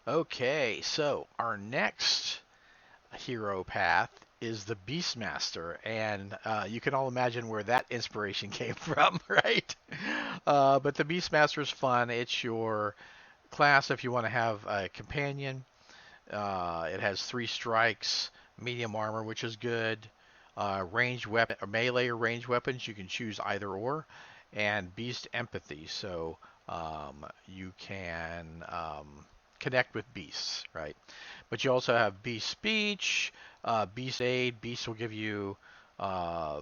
Okay, so our next hero path is the Beastmaster, and you can all imagine where that inspiration came from, right? But the Beastmaster is fun. It's your class if you want to have a companion. It has 3 strikes, medium armor, which is good. Ranged weapon, or melee or ranged weapons, you can choose either or, and beast empathy, so you can connect with beasts, right? But you also have beast speech, beast aid. Beast will give you uh,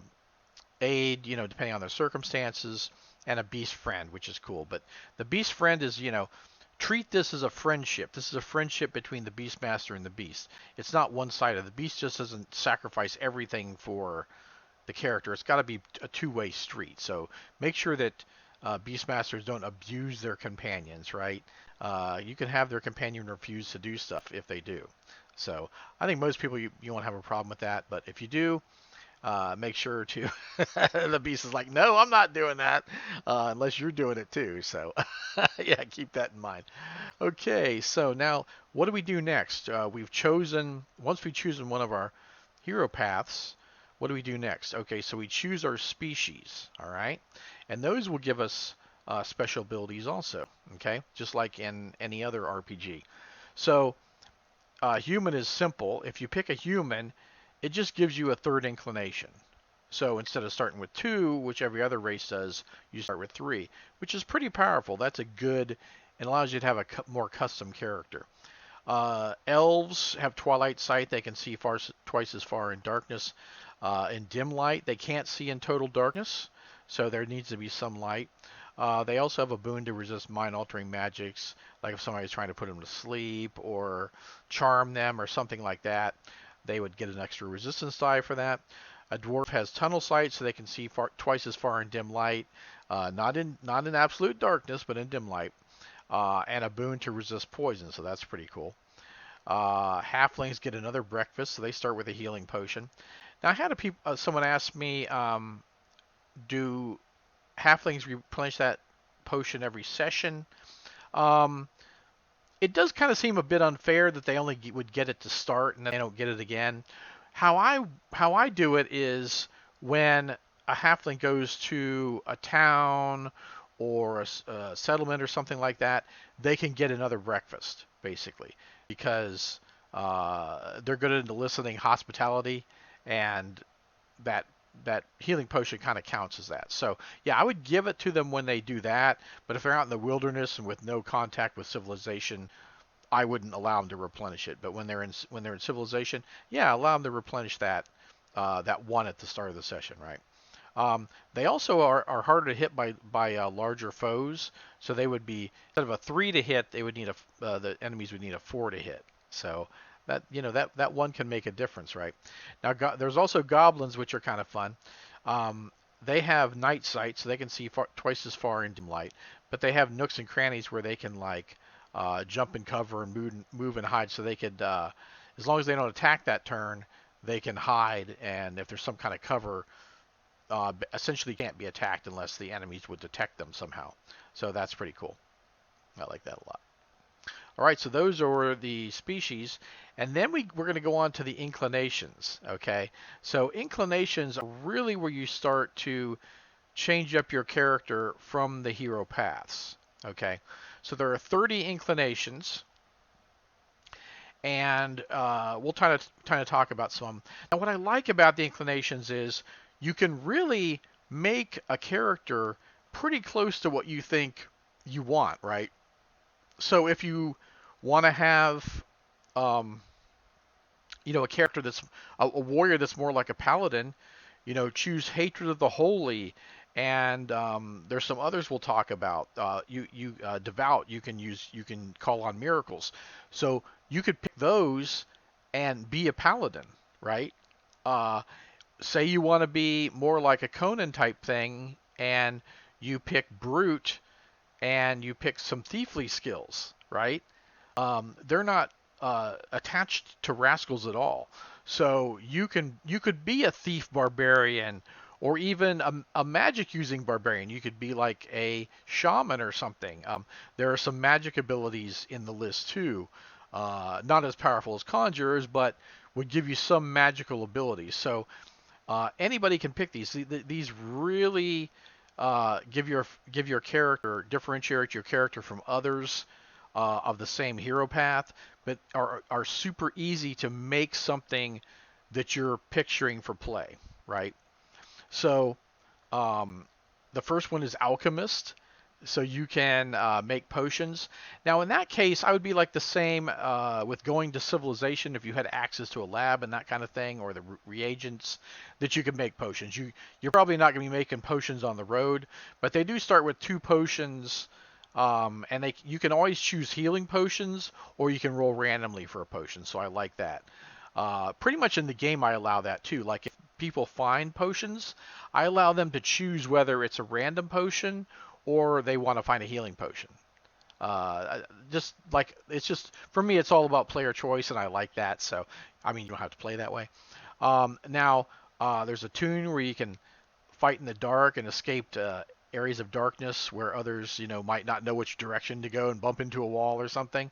aid, depending on their circumstances, and a beast friend, which is cool. But the beast friend is, treat this as a friendship. This is a friendship between the Beastmaster and the Beast. It's not one-sided. The Beast just doesn't sacrifice everything for the character. It's got to be a two-way street. So make sure that Beastmasters don't abuse their companions, right? You can have their companion refuse to do stuff if they do. So I think most people you won't have a problem with that, but if you do, make sure to the beast is like, no, I'm not doing that unless you're doing it too. So yeah, keep that in mind. Okay, so now what do we do next? We've chosen once we've chosen one of our hero paths. What do we do next? Okay, so we choose our species. All right, and those will give us special abilities also. Okay, just like in any other RPG. So human is simple. If you pick a human, it just gives you a third inclination. So instead of starting with 2, which every other race does, you start with 3, which is pretty powerful. That's a good, and allows you to have a more custom character. Elves have twilight sight. They can see twice as far in darkness. In dim light, they can't see in total darkness, so there needs to be some light. They also have a boon to resist mind-altering magics, like if somebody's trying to put them to sleep or charm them or something like that. They would get an extra resistance die for that. A dwarf has tunnel sight, so they can see twice as far in dim light, not in absolute darkness, but in dim light. And a boon to resist poison, so that's pretty cool. Halflings get another breakfast, so they start with a healing potion. Now, I had someone ask me, do halflings replenish that potion every session? Um, it does kind of seem a bit unfair that they only would get it to start and then they don't get it again. How I do it is when a halfling goes to a town or a settlement or something like that, they can get another breakfast basically because they're good at eliciting hospitality, and that that healing potion kind of counts as that. So yeah, I would give it to them when they do that. But if they're out in the wilderness and with no contact with civilization, I wouldn't allow them to replenish it. But when they're in civilization, yeah, allow them to replenish that one at the start of the session, right? They also are harder to hit by larger foes, so they would be instead of a 3 to hit, they would need the enemies would need a 4 to hit. So that one can make a difference, right? Now there's also goblins, which are kind of fun. They have night sight, so they can see twice as far in dim light, but they have nooks and crannies where they can like jump and cover and move and hide, so they could as long as they don't attack that turn, they can hide, and if there's some kind of cover, essentially can't be attacked unless the enemies would detect them somehow. So that's pretty cool. I like that a lot. All right, so those are the species, and then we're going to go on to the inclinations. Okay, so inclinations are really where you start to change up your character from the hero paths. Okay, so there are 30 inclinations, and we'll kind of talk about some. Now, what I like about the inclinations is you can really make a character pretty close to what you think you want, right? So if you want to have, um, a character that's a warrior that's more like a paladin, choose hatred of the holy, and there's some others we'll talk about. You devout, you can call on miracles, so you could pick those and be a paladin, right? Uh, Say you want to be more like a Conan type thing, and you pick brute and you pick some thiefly skills, right? They're not attached to rascals at all. So you could be a thief barbarian or even a magic using barbarian. You could be like a shaman or something. There are some magic abilities in the list too. not as powerful as conjurers, but would give you some magical abilities. So anybody can pick these. These really give your character, differentiate your character from others of the same hero path, but are super easy to make something that you're picturing for play, right? So um, the first one is Alchemist. So you can make potions. Now, in that case, I would be like the same with going to Civilization if you had access to a lab and that kind of thing, or the reagents that you can make potions. You're probably not going to be making potions on the road, but they do start with 2 potions, and you can always choose healing potions, or you can roll randomly for a potion. So I like that. Pretty much in the game, I allow that too. Like if people find potions, I allow them to choose whether it's a random potion or they want to find a healing potion. Just like it's just for me, it's all about player choice, and I like that. So, I mean, you don't have to play that way. Now, there's a tune where you can fight in the dark and escape areas of darkness where others, might not know which direction to go and bump into a wall or something.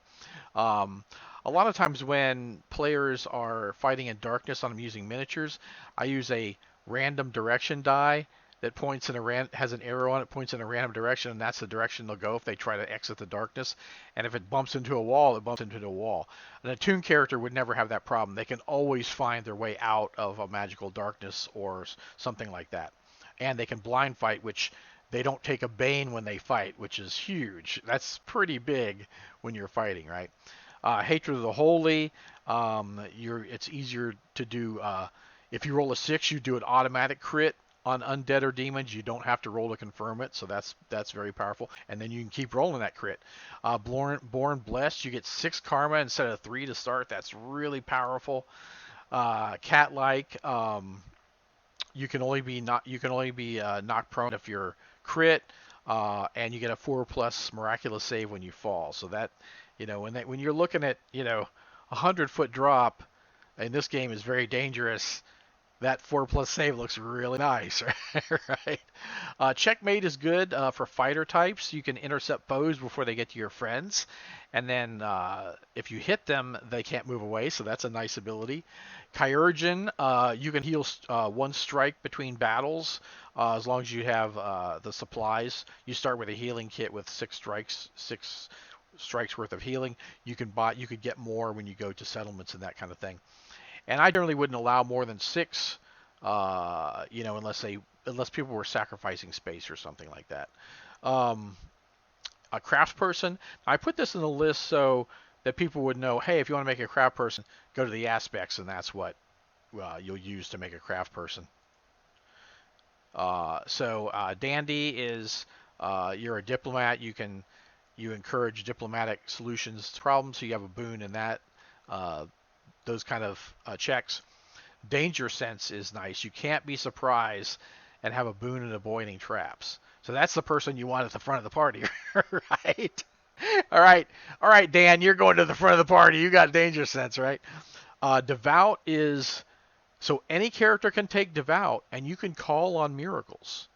Um, a lot of times when players are fighting in darkness and I'm using miniatures, I use a random direction die that points in has an arrow on it, points in a random direction, and that's the direction they'll go if they try to exit the darkness. And if it bumps into a wall, it bumps into the wall. An attuned character would never have that problem. They can always find their way out of a magical darkness or something like that. And they can blind fight, which they don't take a bane when they fight, which is huge. That's pretty big when you're fighting, right? Hatred of the Holy, it's easier to do. If you roll a 6, you do an automatic crit on undead or demons. You don't have to roll to confirm it, so that's very powerful. And then you can keep rolling that crit. Born Blessed, you get 6 karma instead of 3 to start. That's really powerful. Cat-like, you can only be knocked prone if you're crit, and you get a 4+ miraculous save when you fall. So that, when you're looking at 100-foot drop, and this game is very dangerous, that 4+ save looks really nice, right? Checkmate is good for fighter types. You can intercept foes before they get to your friends, and then if you hit them, they can't move away, so that's a nice ability. Chirurgeon, you can heal 1 strike between battles as long as you have the supplies. You start with a healing kit with 6 strikes worth of healing. You could get more when you go to settlements and that kind of thing. And I generally wouldn't allow more than 6, unless people were sacrificing space or something like that. A craftsperson. I put this in the list so that people would know, hey, if you want to make a craft person, go to the aspects, and that's what you'll use to make a craft person. Dandy is you're a diplomat. You encourage diplomatic solutions to problems, so you have a boon in that. Those kind of checks. Danger sense is nice. You can't be surprised and have a boon in avoiding traps. So that's the person you want at the front of the party, right? All right, Dan, you're going to the front of the party. You got danger sense, right? Devout is so any character can take devout, and you can call on miracles,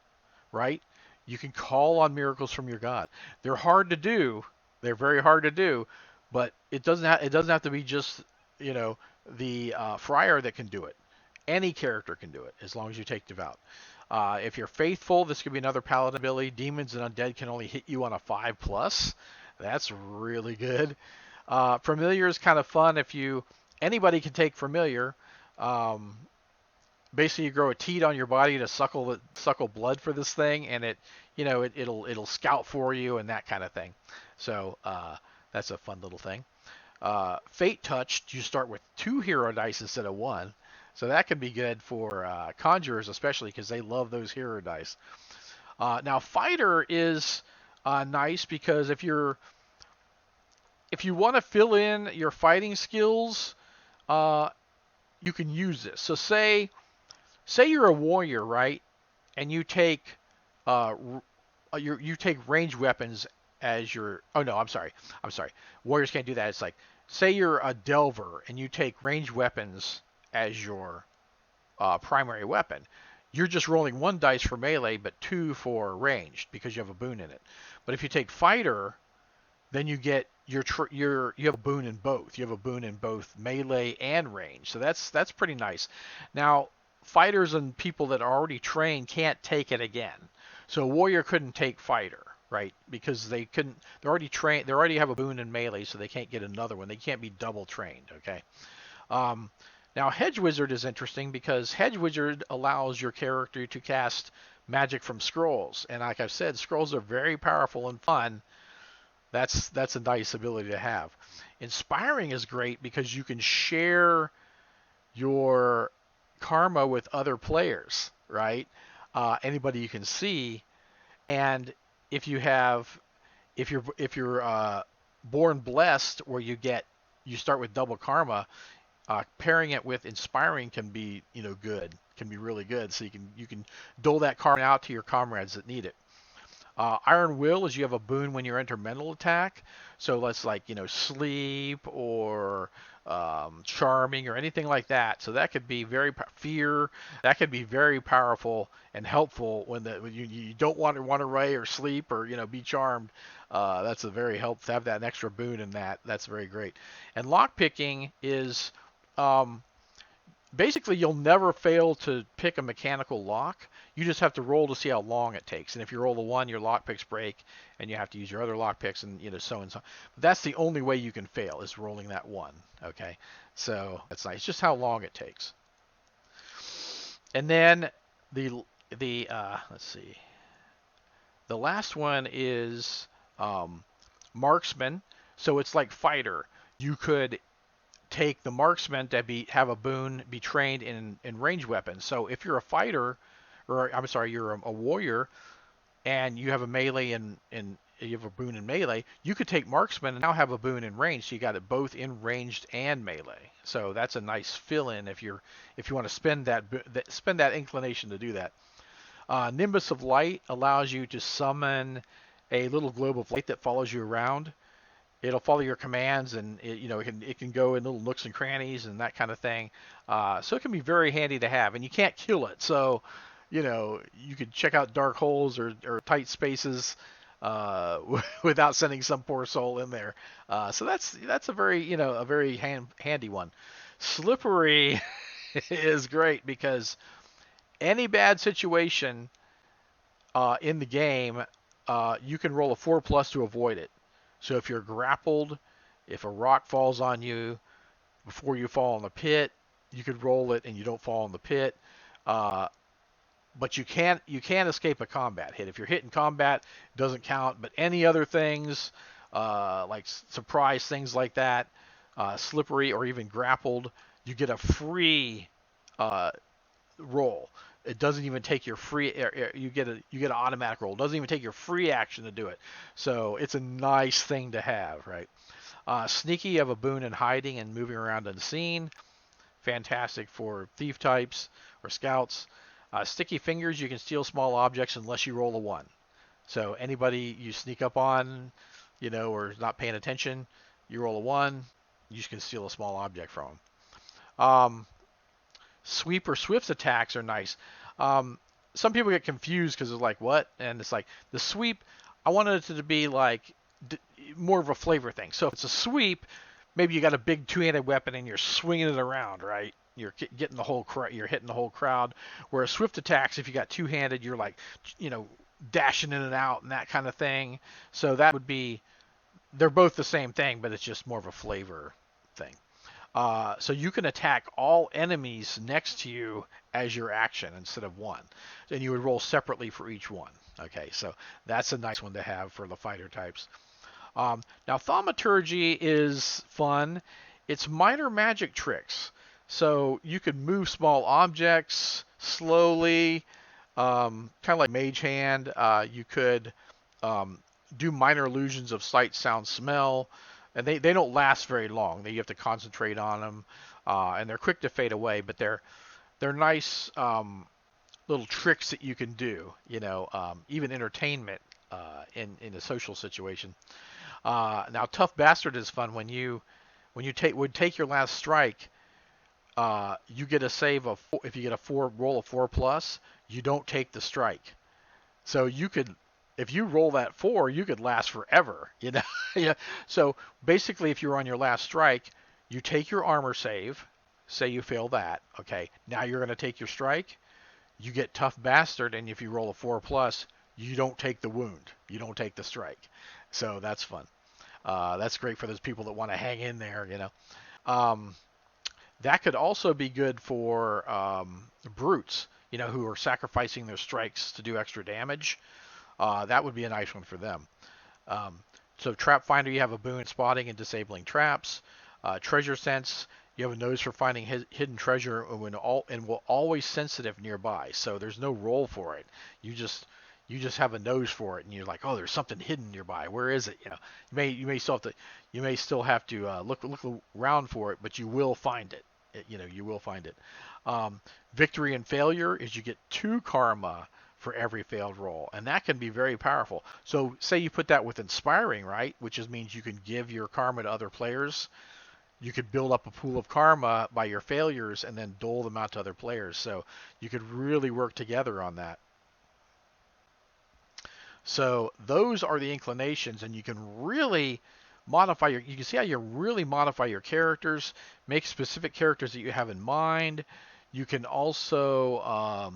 right? You can call on miracles from your god. They're hard to do. They're very hard to do, but it doesn't have to be just the friar that can do it. Any character can do it as long as you take devout. If you're faithful, this could be another paladin ability. Demons and undead can only hit you on a 5+. That's really good. Familiar is kind of fun. Anybody can take familiar. Basically, you grow a teat on your body to suckle blood for this thing, and it'll scout for you and that kind of thing. So that's a fun little thing. Fate Touched, you start with 2 hero dice instead of 1. So that can be good for conjurers, especially because they love those hero dice. Now, Fighter is nice because if you want to fill in your fighting skills, you can use this. So say you're a warrior, right? And you take you take ranged weapons as your. Oh no, I'm sorry. Warriors can't do that. It's like say you're a delver and you take ranged weapons as your primary weapon. You're just rolling 1 dice for melee, but 2 for ranged because you have a boon in it. But if you take fighter, then you get you have a boon in both. You have a boon in both melee and range, so that's pretty nice. Now, fighters and people that are already trained can't take it again. So a warrior couldn't take fighter, right? Because they couldn't. They're already trained. They already have a boon in melee, so they can't get another one. They can't be double trained. Okay. Um, Now, Hedge Wizard is interesting because Hedge Wizard allows your character to cast magic from scrolls, and like I've said, scrolls are very powerful and fun. That's a nice ability to have. Inspiring is great because you can share your karma with other players, right? Anybody you can see, and if you have if you're born blessed, where you start with double karma, pairing it with inspiring can be good, can be really good. So you can dole that karma out to your comrades that need it. Iron Will is you have a boon when you enter mental attack. So let's like, sleep or charming or anything like that. So that could be fear. That could be very powerful and helpful when you don't want to run away or sleep or be charmed. That's a very helpful to have that an extra boon in that. That's very great. And lock picking is um, basically you'll never fail to pick a mechanical lock. You just have to roll to see how long it takes. And if you roll a 1, your lock picks break, and you have to use your other lock picks, and so and so. But that's the only way you can fail is rolling that 1. Okay, so that's nice. Just how long it takes. And then the let's see. The last one is marksman. So it's like fighter. You could take the marksman to have a boon, be trained in range weapons. So if you're a fighter, or I'm sorry, you're a warrior, and you have a melee and you have a boon in melee, you could take marksman and now have a boon in range. So you got it both in ranged and melee. So that's a nice fill-in if you want to spend that inclination to do that. Nimbus of Light allows you to summon a little globe of light that follows you around. It'll follow your commands, and it can go in little nooks and crannies and that kind of thing. So it can be very handy to have, and you can't kill it. So you could check out dark holes or tight spaces without sending some poor soul in there. So that's a very handy one. Slippery is great because any bad situation in the game, you can roll a 4+ to avoid it. So if you're grappled, if a rock falls on you before you fall in the pit, you could roll it and you don't fall in the pit. But you can't escape a combat hit. If you're hit in combat, it doesn't count. But any other things, like surprise things like that, slippery or even grappled, you get a free roll. It doesn't even take your free. You get an automatic roll. It doesn't even take your free action to do it. So it's a nice thing to have, right? Sneaky, you have a boon in hiding and moving around unseen. Fantastic for thief types or scouts. Sticky fingers, you can steal small objects unless you roll a 1. So anybody you sneak up on, or is not paying attention, you roll a 1, you can steal a small object from them. Sweep or swift attacks are nice. Some people get confused because they're like, what? And it's like, the sweep, I wanted it to be like more of a flavor thing. So if it's a sweep, maybe you got a big two-handed weapon and you're swinging it around, right? You're getting you're hitting the whole crowd. Whereas swift attacks, if you got two-handed, you're like, dashing in and out and that kind of thing. So that would be, they're both the same thing, but it's just more of a flavor thing. So you can attack all enemies next to you as your action instead of one. And you would roll separately for each one. Okay, so that's a nice one to have for the fighter types. Now, Thaumaturgy is fun. It's minor magic tricks. So you could move small objects slowly, kind of like Mage Hand. You could do minor illusions of sight, sound, smell. And they don't last very long. You have to concentrate on them, and they're quick to fade away. But they're nice little tricks that you can do. Even entertainment in a social situation. Now, Tough Bastard is fun when you take your last strike. You get a save of 4, if you get roll of 4+, you don't take the strike. So you could if you roll that 4, you could last forever, you know. Yeah. So basically, if you're on your last strike, you take your armor save. Say you fail that, okay. Now you're going to take your strike. You get tough bastard, and if you roll a 4 plus, you don't take the wound. You don't take the strike. So that's fun. That's great for those people that want to hang in there, you know. Um, that could also be good for brutes, you know, who are sacrificing their strikes to do extra damage. That would be a nice one for them. Um, so Trap Finder, you have a boon spotting and disabling traps. Treasure Sense, you have a nose for finding hidden treasure and will always sensitive nearby. So there's no roll for it. You just have a nose for it, and you're like, oh, there's something hidden nearby. Where is it? You know, you may still have to look around for it, but you will find it. You know, you will find it. Victory and failure is you get 2 karma for every failed roll, and that can be very powerful. So say you put that with inspiring, right, which means you can give your karma to other players. You could build up a pool of karma by your failures and then dole them out to other players. So you could really work together on that. So those are the inclinations, and you can really modify you can see how you really modify your characters, make specific characters that you have in mind. You can also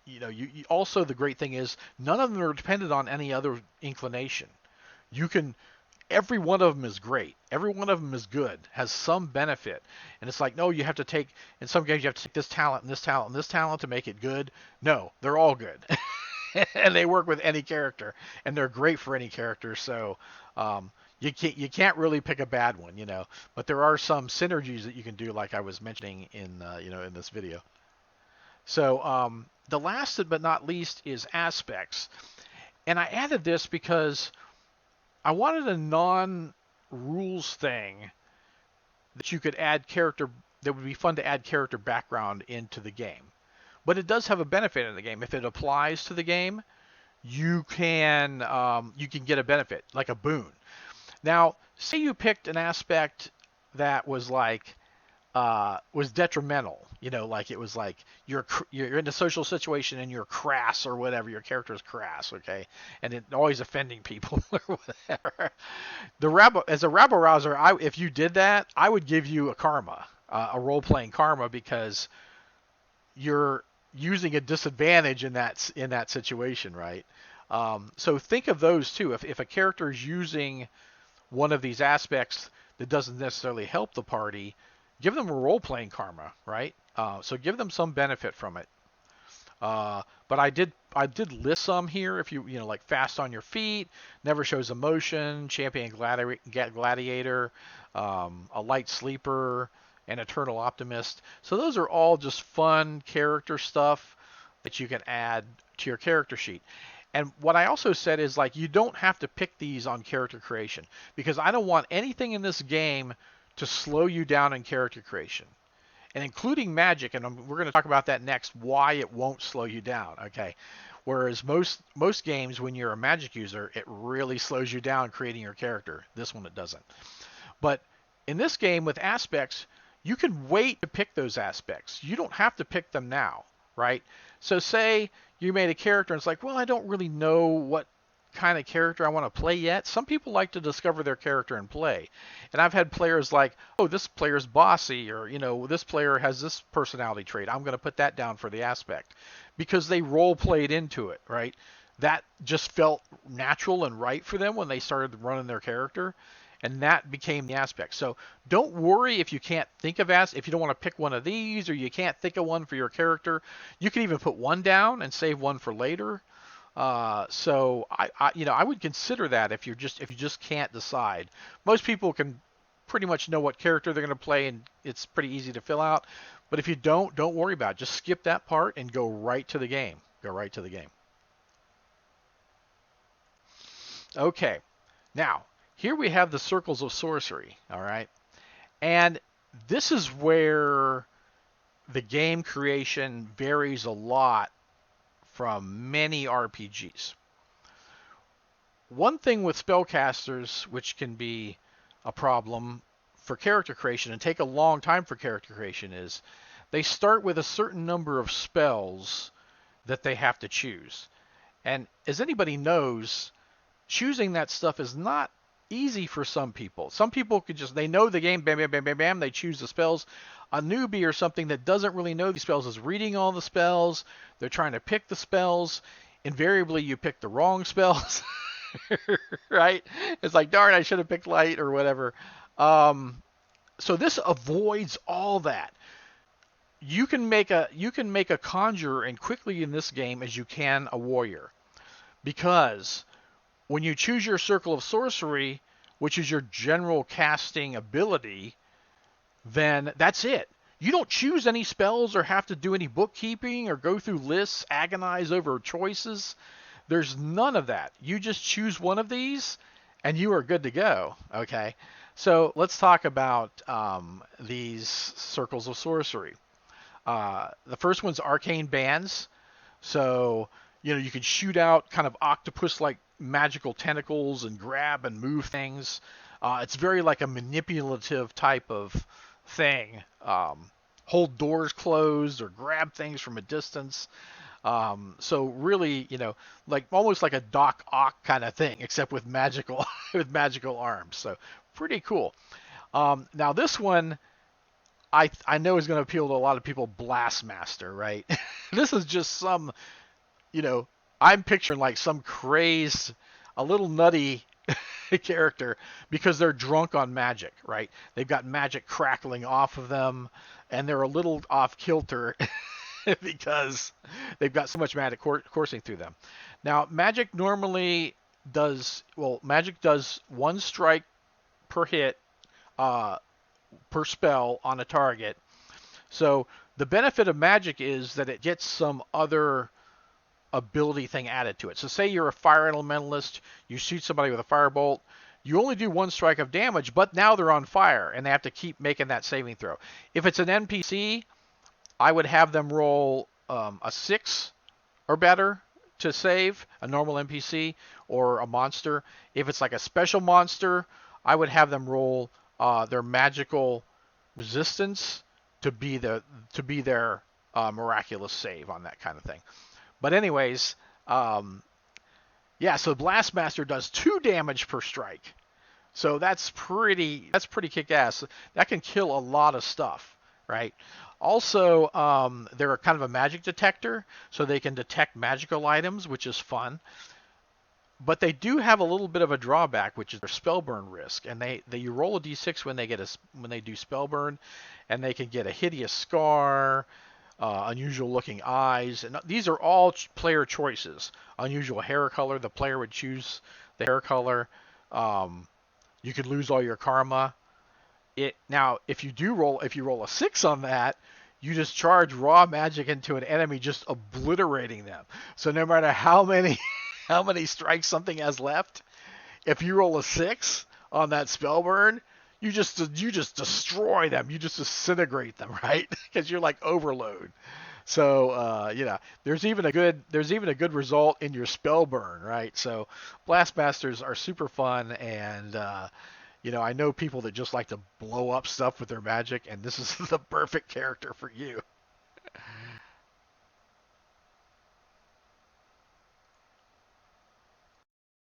you know, you also, the great thing is none of them are dependent on any other inclination. You can Every one of them is great. Every one of them is good, has some benefit. And it's like, no, you have to take, in some games, you have to take this talent and this talent and this talent to make it good. No, they're all good. And they work with any character, and they're great for any character. So you can't really pick a bad one, you know. But there are some synergies that you can do, like I was mentioning in in this video. So the last but not least is aspects, and I added this because I wanted a non-rules thing that you could add character, that would be fun to add character background into the game. But it does have a benefit in the game. If it applies to the game, you can get a benefit, like a boon. Now, say you picked an aspect that was detrimental. You know, like it was like you're in a social situation and you're crass or whatever. Your character is crass, okay, and it always offending people or whatever. As a rabble rouser, if you did that, I would give you a karma, a role playing karma, because you're using a disadvantage in that situation, right? So think of those too. If a character is using one of these aspects that doesn't necessarily help the party, give them a role-playing karma, right? So give them some benefit from it. But I did list some here. If you know, like fast on your feet, never shows emotion, champion gladiator, a light sleeper, an eternal optimist. So those are all just fun character stuff that you can add to your character sheet. And what I also said is, like, you don't have to pick these on character creation, because I don't want anything in this game to slow you down in character creation, and including magic. And we're going to talk about that next, why it won't slow you down, okay? Whereas most games, when you're a magic user, it really slows you down creating your character. This one, it doesn't. But in this game with aspects, you can wait to pick those aspects. You don't have to pick them now, right? So say you made a character and it's like, well, I don't really know what kind of character I want to play yet. Some people like to discover their character and play. And I've had players like, oh, this player's bossy, or, you know, this player has this personality trait. I'm going to put that down for the aspect, because they role played into it, right? That just felt natural and right for them when they started running their character. And that became the aspect. So don't worry if you can't think of if you don't want to pick one of these, or you can't think of one for your character. You can even put one down and save one for later. So I would consider that if you just can't decide. Most people can pretty much know what character they're going to play, and it's pretty easy to fill out. But if you don't worry about it. Just skip that part and go right to the game. Go right to the game. Okay. Now, here we have the circles of sorcery, all right? And this is where the game creation varies a lot from many RPGs. One thing with spellcasters, which can be a problem for character creation and take a long time for character creation, is they start with a certain number of spells that they have to choose. And as anybody knows, choosing that stuff is not easy for some people. Some people could just, they know the game, bam, bam, bam, bam, bam, they choose the spells. A newbie or something that doesn't really know these spells is reading all the spells. They're trying to pick the spells. Invariably, you pick the wrong spells, right? It's like, darn, I should have picked light or whatever. So this avoids all that. You can make a conjurer and quickly in this game as you can a warrior, because when you choose your circle of sorcery, which is your general casting ability, then that's it. You don't choose any spells or have to do any bookkeeping or go through lists, agonize over choices. There's none of that. You just choose one of these and you are good to go. Okay. So let's talk about these circles of sorcery. The first one's arcane bands. So, you can shoot out kind of octopus-like magical tentacles and grab and move things. It's very like a manipulative type of thing. Hold doors closed or grab things from a distance. So really, like almost like a Doc Ock kind of thing, except with magical with magical arms. So pretty cool. Now this one, I know is going to appeal to a lot of people. Blastmaster, right? This is just some, I'm picturing like some crazed, a little nutty character because they're drunk on magic, right? They've got magic crackling off of them, and they're a little off kilter because they've got so much magic coursing through them. Now, magic does one strike per hit, per spell on a target. So the benefit of magic is that it gets some other ability thing added to it. So say you're a fire elementalist, you shoot somebody with a firebolt, you only do one strike of damage, but now they're on fire and they have to keep making that saving throw. If it's an NPC, I would have them roll a 6 or better to save, a normal NPC or a monster. If it's like a special monster, I would have them roll their magical resistance to be their miraculous save on that kind of thing. But anyways, so Blastmaster does 2 damage per strike. So that's pretty kick-ass. That can kill a lot of stuff, right? Also, they're kind of a magic detector, so they can detect magical items, which is fun. But they do have a little bit of a drawback, which is their spellburn risk. And you roll a d6 when they do spellburn, and they can get a hideous scar, unusual looking eyes, and these are all player choices. Unusual hair color, the player would choose the hair color. You could lose all your karma. Now, if you roll a 6 on that, you just charge raw magic into an enemy, just obliterating them. So no matter how many strikes something has left, if you roll a 6 on that spellburn, you just destroy them. You just disintegrate them, right? Because you're like overload. So there's even a good result in your spellburn, right? So Blastmasters are super fun, and I know people that just like to blow up stuff with their magic, and this is the perfect character for you.